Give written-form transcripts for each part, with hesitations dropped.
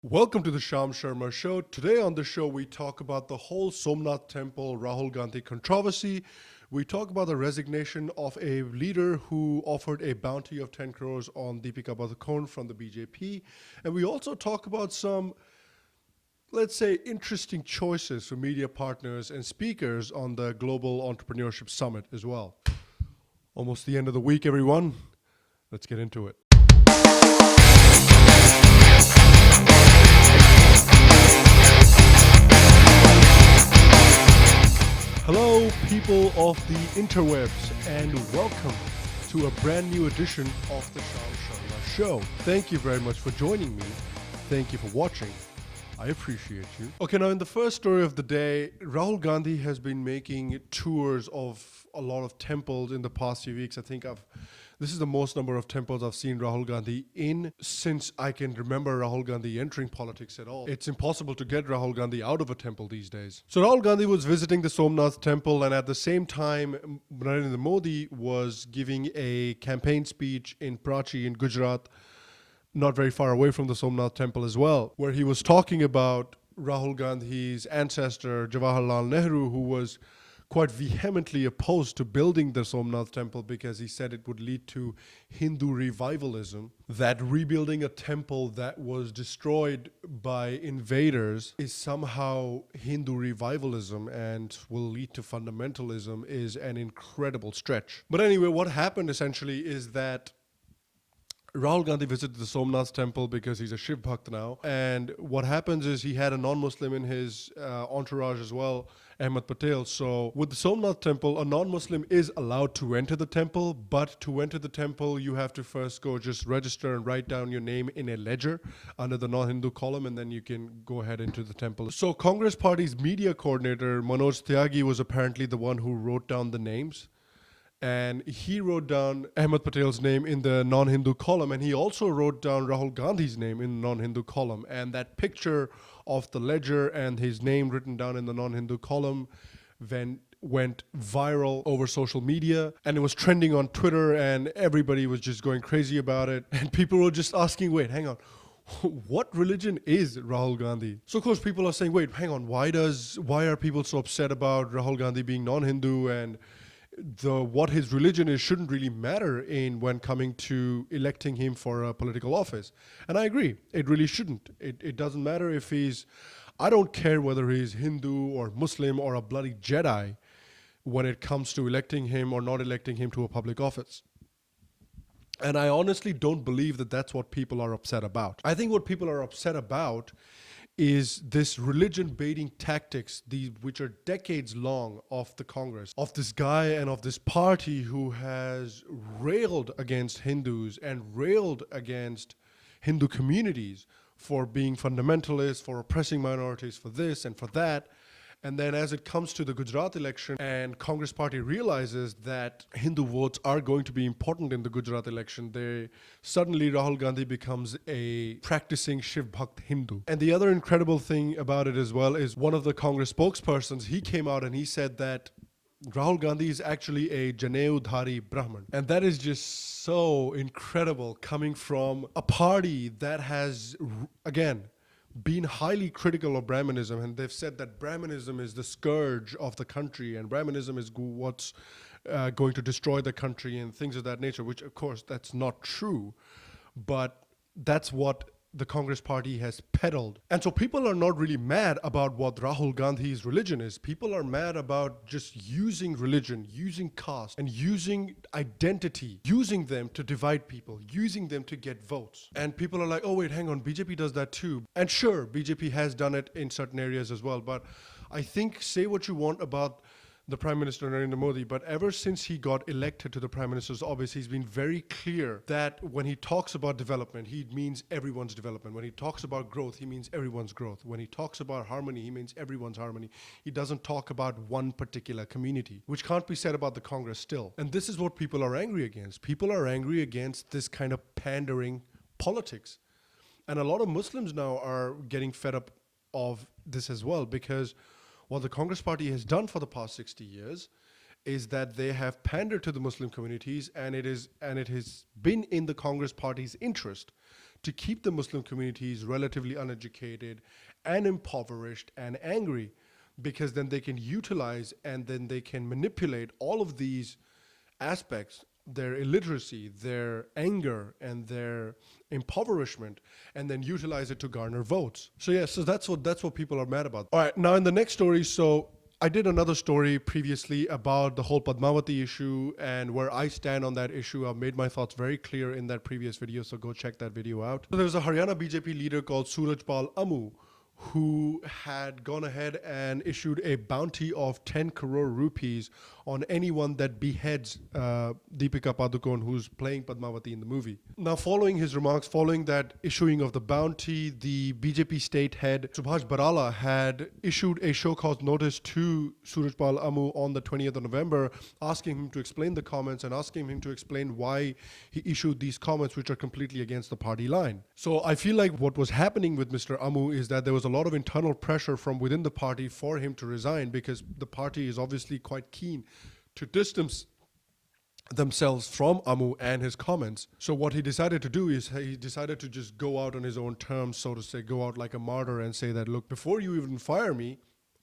Welcome to the Sham Sharma Show. Today on the show, we talk about the whole Somnath Temple Rahul Gandhi controversy. We talk about the resignation of a leader who offered a bounty of 10 crores on Deepika Padukone from the BJP. And we also talk about some, let's say, interesting choices for media partners and speakers on the Global Entrepreneurship Summit as well. Almost the end of the week, everyone. Let's get into it. Hello, people of the interwebs, and welcome to a brand new edition of the Sham Sharma Show. Thank you very much for joining me. Thank you for watching. I appreciate you. Okay, now in the first story of the day, Rahul Gandhi has been making tours of a lot of temples in the past few weeks. I think this is the most number of temples I've seen Rahul Gandhi in since I can remember Rahul Gandhi entering politics at all. It's impossible to get Rahul Gandhi out of a temple these days. So Rahul Gandhi was visiting the Somnath Temple, and at the same time, Narendra Modi was giving a campaign speech in Prachi in Gujarat, not very far away from the Somnath Temple as well, where he was talking about Rahul Gandhi's ancestor, Jawaharlal Nehru, who was quite vehemently opposed to building the Somnath Temple because he said it would lead to Hindu revivalism, that rebuilding a temple that was destroyed by invaders is somehow Hindu revivalism and will lead to fundamentalism is an incredible stretch. But anyway, what happened essentially is that Rahul Gandhi visited the Somnath Temple because he's a Shiv Bhakt now. And what happens is he had a non-Muslim in his entourage as well, Ahmed Patel. So with the Somnath Temple, a non-Muslim is allowed to enter the temple, but to enter the temple, you have to first go just register and write down your name in a ledger under the non-Hindu column, and then you can go ahead into the temple. So Congress Party's media coordinator, Manoj Tyagi, was apparently the one who wrote down the names. And he wrote down Ahmed Patel's name in the non-Hindu column, and he also wrote down Rahul Gandhi's name in the non-Hindu column. And that picture of the ledger and his name written down in the non-Hindu column went viral over social media, and it was trending on Twitter, and everybody was just going crazy about it. And people were just asking, wait, hang on, what religion is Rahul Gandhi? So of course people are saying, wait, hang on, why are people so upset about Rahul Gandhi being non-Hindu, and what his religion is shouldn't really matter when coming to electing him for a political office. And I agree, it really shouldn't. It doesn't matter if I don't care whether he's Hindu or Muslim or a bloody Jedi when it comes to electing him or not electing him to a public office. And I honestly don't believe that that's what people are upset about. I think what people are upset about is this religion baiting tactics, which are decades long of the Congress, of this guy and of this party who has railed against Hindus and railed against Hindu communities for being fundamentalists, for oppressing minorities, for this and for that. And then as it comes to the Gujarat election and Congress party realizes that Hindu votes are going to be important in the Gujarat election, suddenly Rahul Gandhi becomes a practicing Shiv Bhakt Hindu. And the other incredible thing about it as well is one of the Congress spokespersons, he came out and he said that Rahul Gandhi is actually a Janeudhari Brahman. And that is just so incredible coming from a party that has, again, been highly critical of Brahmanism, and they've said that Brahmanism is the scourge of the country and Brahmanism is what's going to destroy the country and things of that nature, which of course that's not true, but that's what the Congress party has peddled. And so people are not really mad about what Rahul Gandhi's religion is. People are mad about just using religion, using caste, and using identity, using them to divide people, using them to get votes. And people are like, oh wait, hang on, BJP does that too. And sure, BJP has done it in certain areas as well, but I think, say what you want about the Prime Minister Narendra Modi, but ever since he got elected to the Prime Minister's office, he's been very clear that when he talks about development, he means everyone's development. When he talks about growth, he means everyone's growth. When he talks about harmony, he means everyone's harmony. He doesn't talk about one particular community, which can't be said about the Congress still. And this is what people are angry against. People are angry against this kind of pandering politics. And a lot of Muslims now are getting fed up of this as well, because what the Congress party has done for the past 60 years is that they have pandered to the Muslim communities, and it has been in the Congress party's interest to keep the Muslim communities relatively uneducated and impoverished and angry, because then they can utilize and then they can manipulate all of these aspects, their illiteracy, their anger, and their impoverishment, and then utilize it to garner votes. So yeah, so that's what people are mad about. All right, now in the next story, so I did another story previously about the whole Padmavati issue and where I stand on that issue. I've made my thoughts very clear in that previous video, so go check that video out. So there's a Haryana BJP leader called Suraj Amu who had gone ahead and issued a bounty of 10 crore rupees on anyone that beheads Deepika Padukone, who's playing Padmavati in the movie. Now, following his remarks, following that issuing of the bounty, the BJP state head Subhash Barala had issued a show cause notice to Suraj Amu on the 20th of November, asking him to explain the comments and asking him to explain why he issued these comments, which are completely against the party line. So I feel like what was happening with Mr. Amu is that there was a lot of internal pressure from within the party for him to resign, because the party is obviously quite keen to distance themselves from Amu and his comments. So what he decided to do is he decided to just go out on his own terms, so to say, go out like a martyr and say that, look, before you even fire me,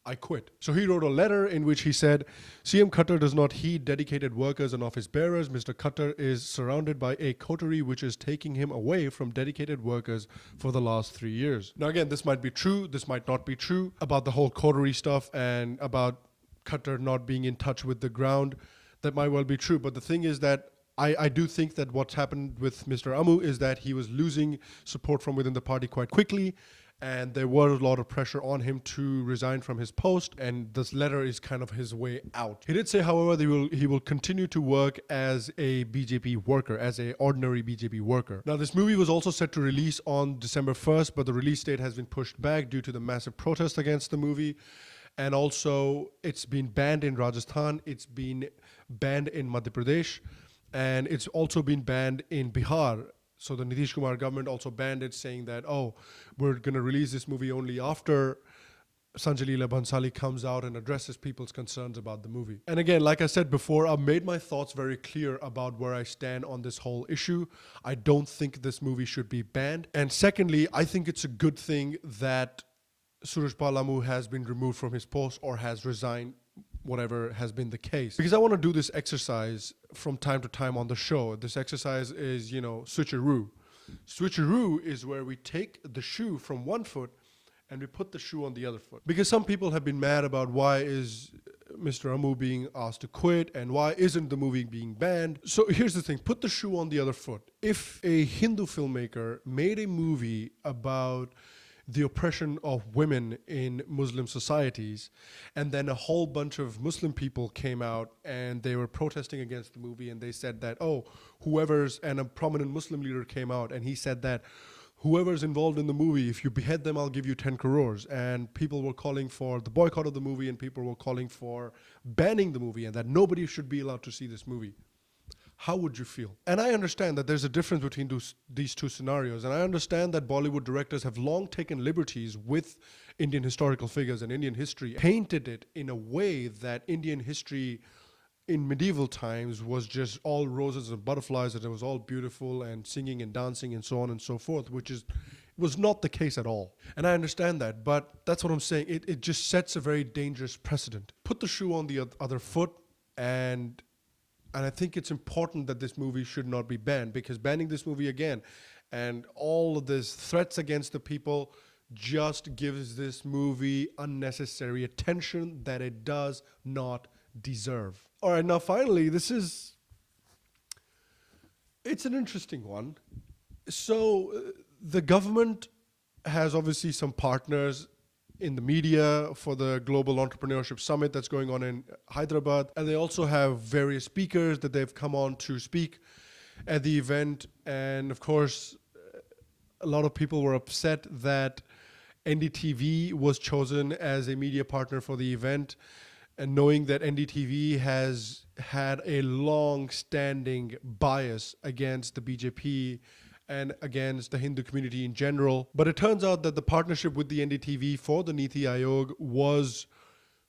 I quit. So he wrote a letter in which he said, CM Khattar does not heed dedicated workers and office bearers. Mr. Khattar is surrounded by a coterie which is taking him away from dedicated workers for the last 3 years. Now again, this might be true, this might not be true about the whole coterie stuff and about Khattar not being in touch with the ground. That might well be true, but the thing is that I do think that what's happened with Mr. Amu is that he was losing support from within the party quite quickly, and there was a lot of pressure on him to resign from his post, and this letter is kind of his way out. He did say, however, that he will continue to work as a BJP worker, as an ordinary BJP worker. Now, this movie was also set to release on December 1st, but the release date has been pushed back due to the massive protest against the movie. And also, it's been banned in Rajasthan, it's been banned in Madhya Pradesh, and it's also been banned in Bihar. So the Nitish Kumar government also banned it, saying that, oh, we're going to release this movie only after Sanjay Leela Bhansali comes out and addresses people's concerns about the movie. And again, like I said before, I've made my thoughts very clear about where I stand on this whole issue. I don't think this movie should be banned. And secondly, I think it's a good thing that Suraj Amu has been removed from his post or has resigned, whatever has been the case. Because I want to do this exercise from time to time on the show. This exercise is, switcheroo. Switcheroo is where we take the shoe from one foot and we put the shoe on the other foot. Because some people have been mad about why is Mr. Amu being asked to quit and why isn't the movie being banned. So here's the thing, put the shoe on the other foot. If a Hindu filmmaker made a movie about the oppression of women in Muslim societies, and then a whole bunch of Muslim people came out and they were protesting against the movie, and they said that, and a prominent Muslim leader came out and he said that whoever's involved in the movie, if you behead them, I'll give you 10 crores. And people were calling for the boycott of the movie, and people were calling for banning the movie and that nobody should be allowed to see this movie. How would you feel? And I understand that there's a difference between these two scenarios. And I understand that Bollywood directors have long taken liberties with Indian historical figures and Indian history, painted it in a way that Indian history in medieval times was just all roses and butterflies, and it was all beautiful and singing and dancing and so on and so forth, which was not the case at all. And I understand that, but that's what I'm saying. It just sets a very dangerous precedent. Put the shoe on the other foot, and I think it's important that this movie should not be banned, because banning this movie again and all of these threats against the people just gives this movie unnecessary attention that it does not deserve. All right, now finally, it's an interesting one. So the government has obviously some partners in the media for the Global Entrepreneurship Summit that's going on in Hyderabad. And they also have various speakers that they've come on to speak at the event. And of course, a lot of people were upset that NDTV was chosen as a media partner for the event. And knowing that NDTV has had a long-standing bias against the BJP and against the Hindu community in general. But it turns out that the partnership with the NDTV for the Niti Aayog was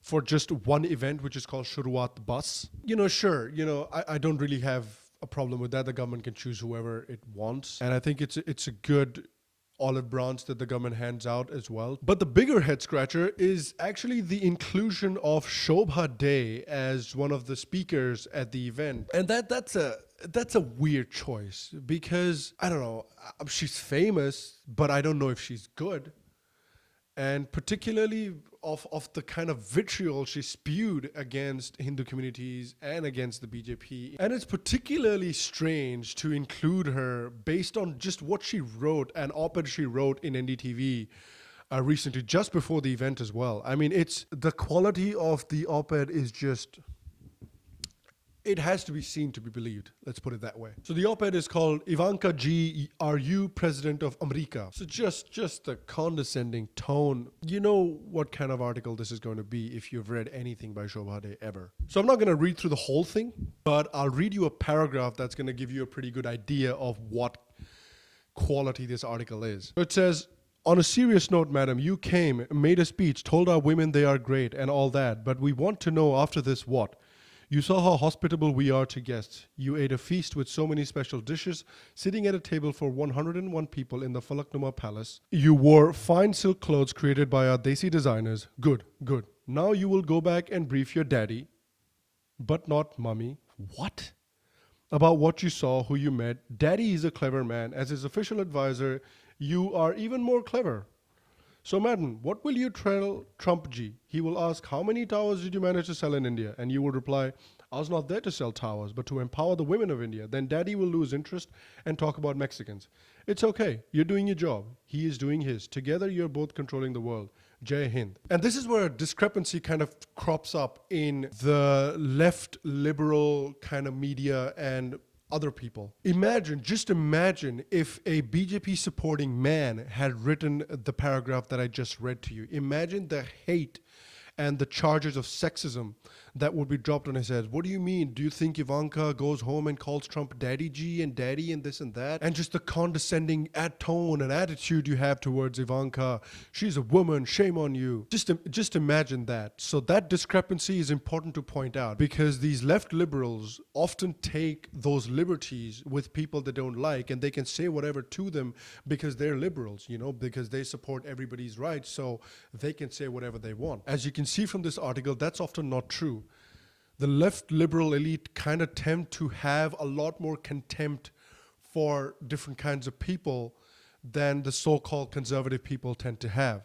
for just one event, which is called Shuruaat Bus. I don't really have a problem with that. The government can choose whoever it wants. And I think it's a good olive branch that the government hands out as well. But the bigger head scratcher is actually the inclusion of Shobhaa Day as one of the speakers at the event. And that's a weird choice because, I don't know, she's famous, but I don't know if she's good. And particularly of the kind of vitriol she spewed against Hindu communities and against the BJP. And it's particularly strange to include her based on just what she wrote, an op-ed she wrote in NDTV recently, just before the event as well. I mean, it's the quality of the op-ed is just... it has to be seen to be believed. Let's put it that way. So the op-ed is called Ivanka G, Are You President of America? So just the condescending tone. You know what kind of article this is going to be if you've read anything by Shobhaa Day ever. So I'm not going to read through the whole thing, but I'll read you a paragraph that's going to give you a pretty good idea of what quality this article is. So it says, on a serious note, madam, you came, made a speech, told our women they are great and all that, but we want to know after this what? You saw how hospitable we are to guests. You ate a feast with so many special dishes, sitting at a table for 101 people in the Falaknuma Palace. You wore fine silk clothes created by our Desi designers. Good, good. Now you will go back and brief your daddy, but not mummy. What? About what you saw, who you met. Daddy is a clever man. As his official advisor, you are even more clever. So, madam, what will you tell Trump Ji? He will ask, how many towers did you manage to sell in India? And you will reply, I was not there to sell towers, but to empower the women of India. Then daddy will lose interest and talk about Mexicans. It's okay. You're doing your job. He is doing his. Together, you're both controlling the world. Jai Hind. And this is where a discrepancy kind of crops up in the left liberal kind of media and other people. Just imagine if a BJP supporting man had written the paragraph that I just read to you. Imagine the hate and the charges of sexism that would be dropped on his head. What do you mean? Do you think Ivanka goes home and calls Trump Daddy G and Daddy and this and that? And just the condescending tone and attitude you have towards Ivanka. She's a woman, shame on you. Just imagine that. So that discrepancy is important to point out because these left liberals often take those liberties with people they don't like and they can say whatever to them because they're liberals, because they support everybody's rights, so they can say whatever they want. As you can see from this article, that's often not true. The left liberal elite kind of tend to have a lot more contempt for different kinds of people than the so-called conservative people tend to have.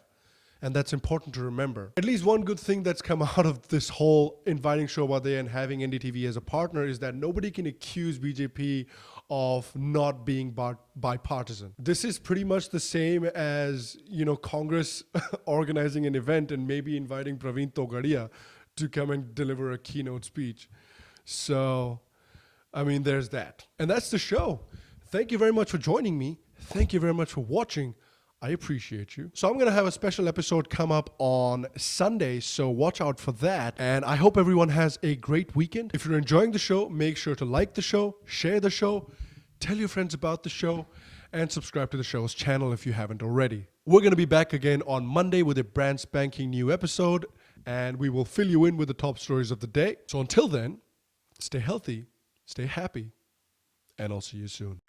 And that's important to remember. At least one good thing that's come out of this whole inviting Shobhaa Day and having NDTV as a partner is that nobody can accuse BJP of not being bipartisan. This is pretty much the same as, Congress organizing an event and maybe inviting Praveen Togadia to come and deliver a keynote speech. So, there's that. And that's the show. Thank you very much for joining me. Thank you very much for watching. I appreciate you. So I'm going to have a special episode come up on Sunday, so watch out for that. And I hope everyone has a great weekend. If you're enjoying the show, make sure to like the show, share the show, tell your friends about the show, and subscribe to the show's channel if you haven't already. We're going to be back again on Monday with a brand spanking new episode, and we will fill you in with the top stories of the day. So until then, stay healthy, stay happy, and I'll see you soon.